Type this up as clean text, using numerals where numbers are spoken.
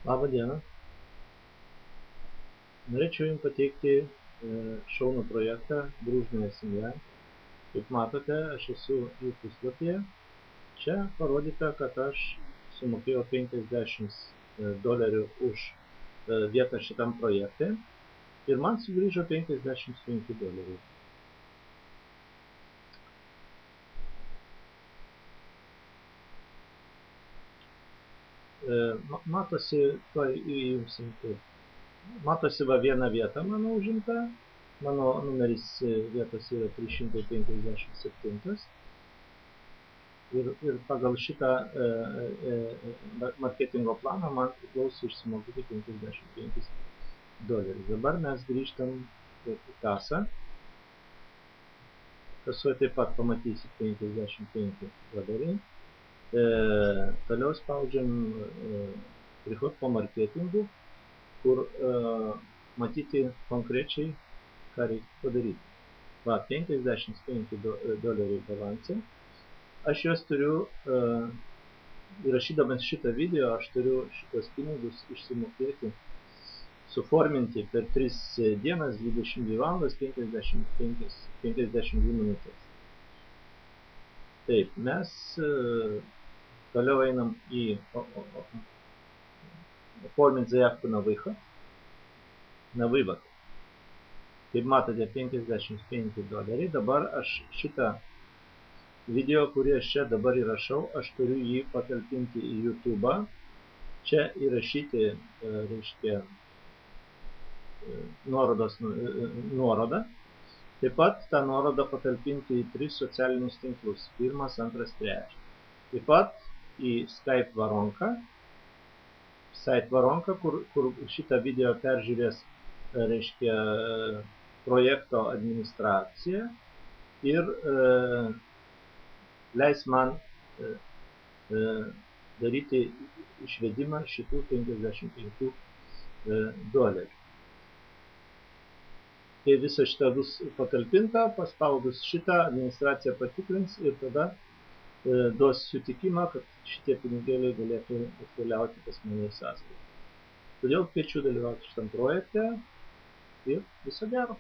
Labą dieną. Norėčiau Jums pateikti šaunų projektą Družnoje Semle. Kaip matote, aš esu jų puslapyje. Čia parodyta, kad aš sumokėjau $50 už vietą šitam projekte ir man sugrįžo $55. Matosi va viena vieta mano užimta. Mano numeris vietos yra 357. Ir pagal šitą marketingo planą man priklauso išsimokėti $55. Dabar mes grįžtam į kasą. Kasoje taip pat pamatysit $55. Toliau spaudžiam prihod po marketingų, kur matyti konkrečiai, ką reikia padaryti. Va, $55 balansai. Aš juos turiu, įrašydamas šitą video, aš turiu šitos pinigus išsimokėti, suforminti per 3 dienas, 22 valandas, 52 minutės. Taip, mes toliau einam į оформить заявку на выход. Kaip matote, $55. Dabar aš šitą video, kurį aš čia dabar įrašau, aš turiu jį patalpinti į YouTube. Čia įrašyti, reiškia, nuorodą. Taip pat tą nuorodą patalpinti į 3 socialinius tinklus. 1, 2, 3. Taip pat į Skype varonką, kur šitą video peržiūrės, reiškia, projekto administracija ir leis man daryti išvedimą šitų $55. Kai visa šita bus patalpinta, paspaudus šitą, administracija patikrins ir tada duos sutikimą, kad šitie pinigėliai galėtų atkeliauti pas mane į sąskaitą. Todėl kviečiu dalyvauti šitam projekte ir viso gero.